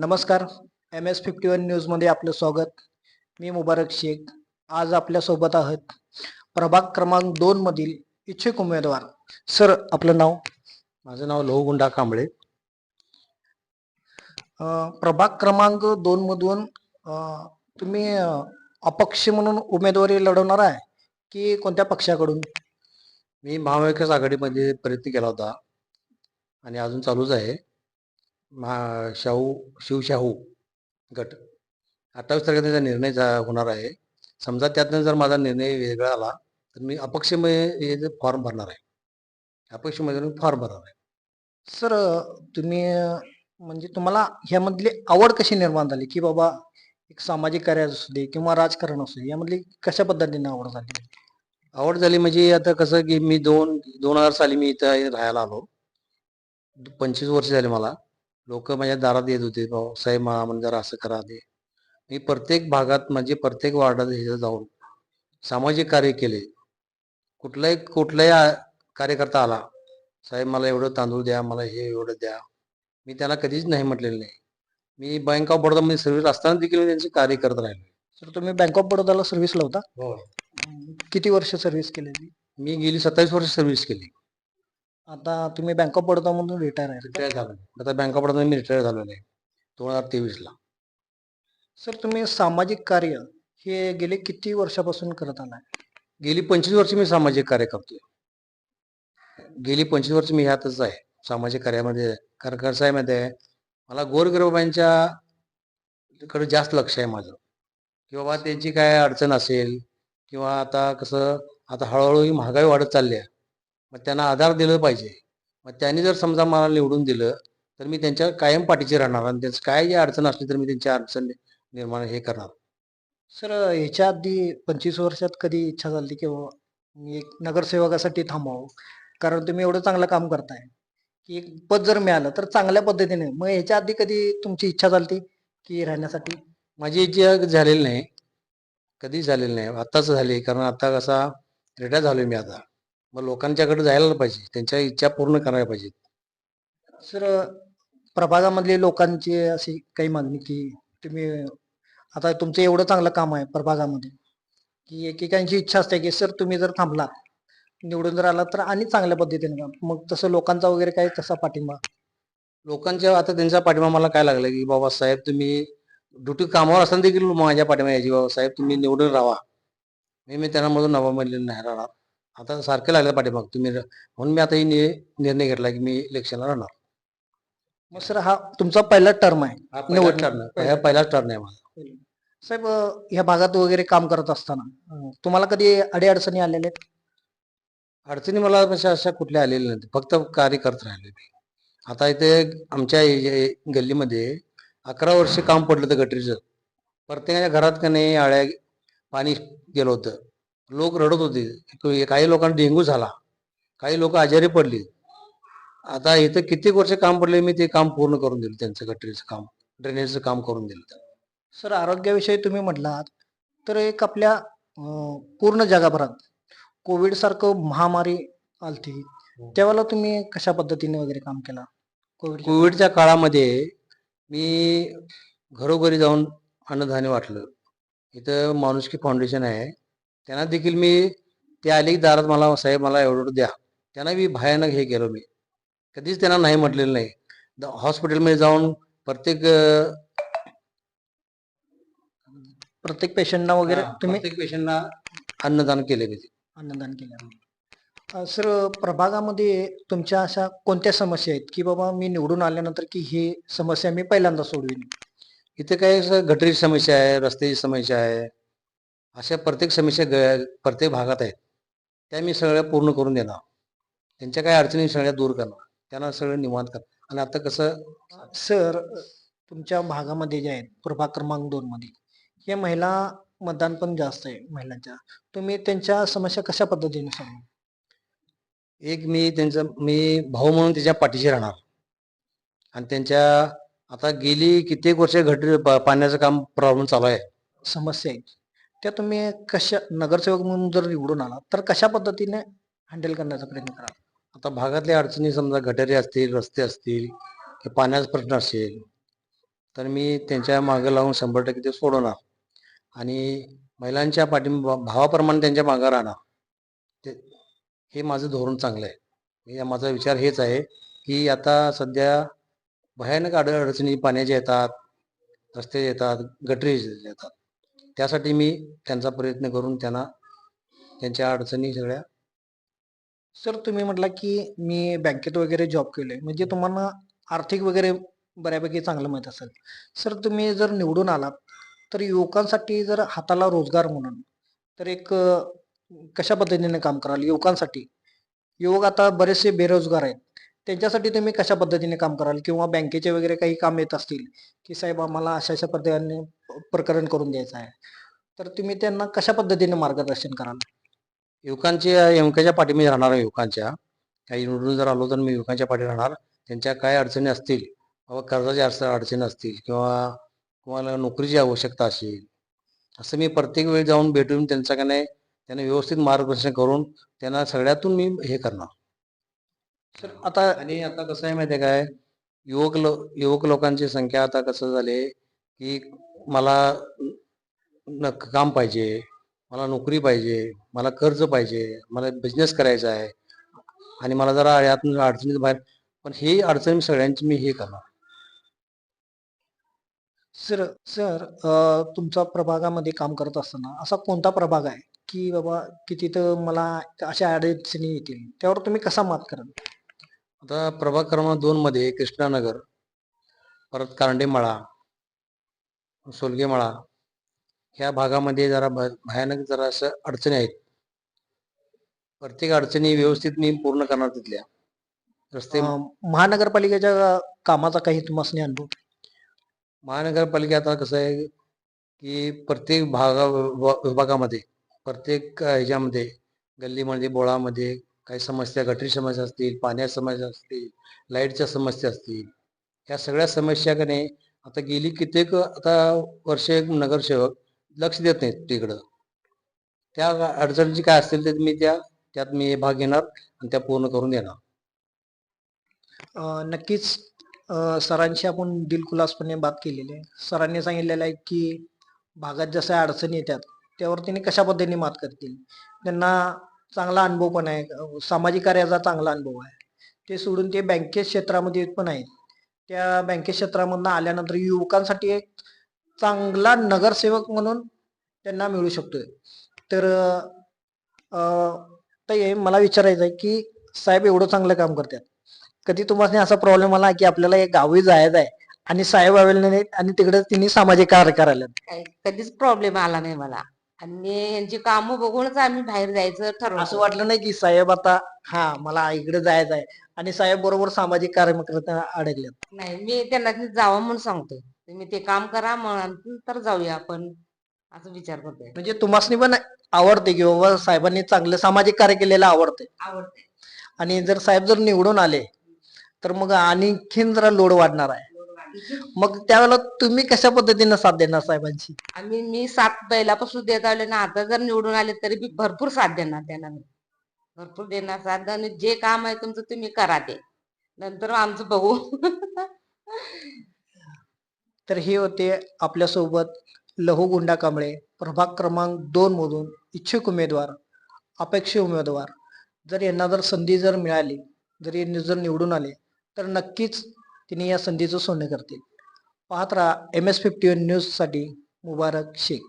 नमस्कार. MS51 न्यूजमध्ये आपलं स्वागत. मी मुबारक शेख. आज आपल्यासोबत आहात प्रभाग क्रमांक 2 मधील इच्छुक उमेदवार. सर, आपलं नाव? माझं नाव लोहगुंडा कांबळे. प्रभाग क्रमांक 2 मधून तुम्ही अपक्ष म्हणून उमेदवारी लढवणार आहे की कोणत्या पक्षाकडून? मी महाविकास आघाडीमध्ये प्रयत्न केला होता आणि अजून चालूच आहे. शिवशाहू गट 28 तारखेला त्याचा निर्णय होणार आहे. समजा त्यातनं जर माझा निर्णय वेगळा आला तर मी अपक्षमध्ये फॉर्म भरणार आहे. अपक्षमध्ये फॉर्म भरणार आहे. सर, तुम्ही म्हणजे तुम्हाला ह्यामधली आवड कशी निर्माण झाली की बाबा एक सामाजिक कार्य असू दे किंवा राजकारण असू दे, यामधली कशा पद्धतीने आवड झाली? आवड झाली म्हणजे आता कसं की मी 2000 साली मी इथं राहायला आलो. 25 वर्ष झाले मला. लोक माझ्या दारात येत होते, भाऊ साहेब मला म्हणजे जरा असं करा दे. मी प्रत्येक भागात म्हणजे प्रत्येक वार्डात हे जाऊन सामाजिक कार्य केले. कुठलाही कार्यकर्ता आला, साहेब मला एवढं तांदूळ द्या, मला हे एवढं द्या, मी त्यांना कधीच नाही म्हटलेलं नाही. मी बँक ऑफ बडोदामध्ये सर्व्हिस असताना देखील मी त्यांचे कार्य करत राहिलो. सर, तुम्ही बँक ऑफ बडोदाला सर्व्हिसला होता? हो. किती वर्ष सर्व्हिस केलेली? मी गेली 27 वर्ष सर्व्हिस केली. आता तुम्ही बँक ऑफ बडोदा मधून रिटायर आहे? रिटायर झालो. आता bank of Baroda me retire झालेलो आहे 2023 ला. सर, तुम्ही सामाजिक कार्य हे गेले किती वर्षापासून करत आलाय? गेली 25 वर्ष मी सामाजिक कार्य करतोय. गेली 25 वर्ष मी ह्यातच आहे सामाजिक कार्यामध्ये. कारण कसं आहे माहिती आहे, मला गोरगरिबांच्या कडे जास्त लक्ष आहे माझं, की बाबा त्यांची काय अडचण असेल किंवा आता कसं आता हळूहळू ही महागाई वाढत चालली आहे, मग त्यांना आधार दिलं पाहिजे. मग त्यांनी जर समजा मला निवडून दिलं तर मी त्यांच्या कायम पाठीशी राहणार आणि त्यांचं काय जी अडचण असली तर मी त्यांची अडचण निर्माण हे करणार. सर, ह्याच्या आधी 25 वर्षात कधी इच्छा झाली की बाबा मी एक नगरसेवकासाठी थांबावं, कारण तुम्ही एवढं चांगलं काम करताय की एक पद जर मिळालं तर चांगल्या पद्धतीने, मग ह्याच्या आधी कधी तुमची इच्छा झाली की राहण्यासाठी? माझी इच्छा झालेली नाही, कधीच झालेली नाही. आत्ताच झाली, कारण आता कसा रिटायर झालोय मी आता. मग लोकांच्याकडे जायला पाहिजे, त्यांच्या इच्छा पूर्ण करायला पाहिजे. सर, प्रभागामधले लोकांची अशी काही मागणी की तुम्ही आता तुमचं एवढं चांगलं काम आहे प्रभागामध्ये की एकेकांची इच्छा असते की सर तुम्ही जर थांबला, निवडून जर आला तर आणि चांगल्या पद्धतीने काम, मग तसं लोकांचा वगैरे काय तसा पाठिंबा? लोकांच्या आता त्यांचा पाठिंबा मला काय लागला की बाबा साहेब तुम्ही ड्युटी कामावर असताना देखील माझ्या पाठिंबा यायची, बाबा साहेब तुम्ही निवडून राहा. मी त्यांना मधून नवा नाही राहणार. आता सारखे लागले पाठिंबा तुम्ही म्हणून मी आता ही निर्णय घेतला की मी इलेक्शनला राहणार. मग सर, हा तुमचा पहिला टर्म आहे? पहिलाच टर्न आहे माझा. साहेब, ह्या भागात वगैरे काम करत असताना तुम्हाला कधी अडीअडचणी आलेल्या आहेत? अडचणी मला अशा कुठल्या आलेल्या नाही, फक्त कार्य करत राहिले मी. आता इथे आमच्या गल्लीमध्ये 11 वर्ष काम पडलं होतं गटरीचं. प्रत्येकाच्या घरात का नाही आळ्या पाणी गेलं होतं, लोक रडत होते. काही लोकांना डेंग्यू झाला, काही लोक आजारी पडली. आता इथं कित्येक वर्ष काम पडले, मी ते काम पूर्ण करून दिलं. त्यांचं गटरीचं काम, ड्रेनेजचं काम करून दिलं. सर, आरोग्याविषयी तुम्ही म्हटलात तर एक आपल्या पूर्ण जगभरात कोविड सारखं महामारी आलती, त्यावेळेला तुम्ही कशा पद्धतीने वगैरे काम केलं? कोविडच्या काळामध्ये मी घरोघरी जाऊन अन्नधान्य वाटलं. इथं माणुसकी फाउंडेशन आहे, त्यांना देखील मी ते आले की दारात मला साहेब मला एवढं द्या, त्यांना मी भयानक हे केलं. मी कधीच त्यांना नाही म्हटलेलं नाही. हॉस्पिटलमध्ये जाऊन प्रत्येक पेशंटना वगैरे तुम्ही प्रत्येक पेशंटना अन्नदान केले. मी अन्नदान केलं. सर, प्रभागामध्ये तुमच्या अशा कोणत्या समस्या आहेत की बाबा मी निवडून आल्यानंतर की ही समस्या मी पहिल्यांदा सोडवीन? इथे काय गटरीची समस्या आहे, रस्त्याची समस्या आहे, अशा प्रत्येक समस्या प्रत्येक भागात आहेत. त्या मी सगळ्या पूर्ण करून देणार. त्यांच्या काही अडचणी सगळ्या दूर करणार, त्यांना सगळं निवांत करणार. आणि आता कसं सर, तुमच्या भागामध्ये जे आहेत प्रभाग क्रमांक 2 मध्ये हे महिला मतदान पण जास्त आहे महिलांच्या, तुम्ही त्यांच्या समस्या कशा पद्धतीने सांगा? मी भाऊ म्हणून त्याच्या पाठीशी राहणार. आणि त्यांच्या आता गेली कित्येक वर्ष पाण्याचं काम प्रॉब्लेम चालू आहे, समस्या आहेत त्या तुम्ही कशा, नगरसेवक म्हणून जर निवडून आला तर कशा पद्धतीने हँडल करण्याचा प्रयत्न करा? आता भागातल्या अडचणी समजा गटारी असतील, रस्ते असतील, पाण्याचा प्रश्न असेल, तर मी त्यांच्या मागं लावून 100% ते सोडवणार आणि महिलांच्या भावाप्रमाणे त्यांच्या मागं राहणार. ते हे माझं धोरण चांगलं आहे. माझा विचार हेच आहे की आता सध्या भयानक अडचणी पाण्याच्या येतात, रस्ते येतात, गटरी येतात. त्यासाठी मी त्यांचा प्रयत्न करून त्यांना त्यांच्या अडचणी सगळ्या. सर तुम्ही म्हटला की मी बँकेत वगैरे जॉब केले म्हणजे तुम्हाला आर्थिक वगैरे बऱ्यापैकी चांगलं माहित असेल. सर तुम्ही जर निवडून आलात तर युवकांसाठी जर हाताला रोजगार म्हणून तर एक कशा पद्धतीने काम कराल युवकांसाठी? युवक आता बरेचसे बेरोजगार आहेत. त्यांच्यासाठी तुम्ही कशा पद्धतीने काम कराल किंवा बँकेचे वगैरे काही काम येत असतील, की साहेब आम्हाला अशा-अशा पद्धतीने प्रकरण करून द्यायचं आहे. तर तुम्ही त्यांना कशा पद्धतीने मार्गदर्शन कराल? युवकांच्या पाठीमध्ये राहणार आहे. युवकांच्या काही निवडून जर आलो तर मी युवकांच्या पाठी राहणार. त्यांच्या काय अडचणी असतील, बाबा कर्जाच्या अडचणी असतील किंवा तुम्हाला नोकरीची आवश्यकता असेल, असं मी प्रत्येक वेळी जाऊन भेटून त्यांच्याकडे त्यांना व्यवस्थित मार्गदर्शन करून त्यांना सगळ्यातून मी हे करणार. सर आता आणि आता कसं आहे माहिती आहे काय, युवक लोकांची संख्या आता कसं झाले की मला काम पाहिजे, मला नोकरी पाहिजे, मला कर्ज पाहिजे, मला बिझनेस करायचा आहे आणि मला जरा यातून अडचणीत बाहेर. पण ही अडचण सगळ्यांची मी हे करणार. सर सर तुमचा प्रभागामध्ये काम करत असताना असा कोणता प्रभाग आहे, की बाबा की तिथं मला अशा अडचणी येतील, त्यावर तुम्ही कसा मात कराल? आता प्रभाग क्रमांक 2 मध्ये कृष्णानगर, परत कारंडेमाळा, सोलगेमाळा ह्या भागामध्ये जरा भयानक जरा असं अडचणी आहेत. प्रत्येक अडचणी व्यवस्थित मी पूर्ण करणार तिथल्या. रस्ते महानगरपालिकेच्या कामाचा काही तुम्हाला अनुभव? महानगरपालिका आता कसं आहे की प्रत्येक विभागामध्ये प्रत्येक ह्याच्यामध्ये गल्लीमध्ये बोळामध्ये काही समस्या, गटरी समस्या असतील, पाण्याच्या समस्या असतील, लाईटच्या समस्या असतील, ह्या सगळ्या समस्या का नाही आता गेली कित्येक आता वर्षे नगरसेवक लक्ष देत नाहीत तिकडं. त्या अडचणी काय असतील ते मी त्यात मी भाग घेणार आणि त्या पूर्ण करून देणार. नक्कीच सरांशी आपण दिलखुलासपणे बात केलेली आहे. सरांनी सांगितलेलं आहे की भागात जशा अडचणी येतात त्यावर त्यांनी कशा पद्धतीने मात करतील. त्यांना चांगला अनुभव पण आहे, सामाजिक कार्याचा चांगला अनुभव आहे. ते सोडून ते बँकेत क्षेत्रामध्ये पण आहेत. त्या बँकेत क्षेत्रामधनं आल्यानंतर युवकांसाठी एक चांगला नगरसेवक म्हणून त्यांना मिळू शकतोय. तर ताई मला विचारायचं आहे की साहेब एवढं चांगलं काम करतात, कधी तुम्हाला असा प्रॉब्लेम आला की आपल्याला एक गावी जायचं आहे आणि साहेब अवेलेबल नाहीत आणि तिकडे तिने सामाजिक कार्य करायला? कधीच प्रॉब्लेम आला नाही मला आणि यांची कामं बघूनच आम्ही बाहेर जायचं असं ठरवलं. वाटलं नाही की साहेब आता हा मला इकडे जायचं आहे आणि साहेब बरोबर सामाजिक कार्यक्रमात अडकल्यात? नाही, मी त्यांना जावं म्हणून सांगतो, तुम्ही ते काम करा मग नंतर जाऊया आपण, असं विचार करतोय. म्हणजे तुम्हाला पण आवडते की बाबा साहेबांनी चांगलं सामाजिक कार्य केलेलं आवडते? आवडते. आणि जर साहेब जर निवडून आले तर मग आणखीन जरा लोड वाढणार आहे. मग त्यावेळेला तुम्ही कशा पद्धतीने साथ देणार साहेबांची? आम्ही मी साथ पहिल्यापासून देत आले ना, आता जर निवडून आले तरी मी भरपूर साथ देणार त्यांना. मी भरपूर देणार साथ आणि जे काम आहे तुमचं तुम्ही करा ते, नंतर आमचं बघू. तर हे होते आपल्यासोबत लहू कांबळे, प्रभाग क्रमांक 2 मधून इच्छुक उमेदवार, अपेक्षित उमेदवार. जर यांना जर संधी जर मिळाली, जर यांनी जर निवडून आले तर नक्कीच तिने या संधीचं सोनं करतील. पाहत राहा MS51 न्यूज साठी मुबारक शेख.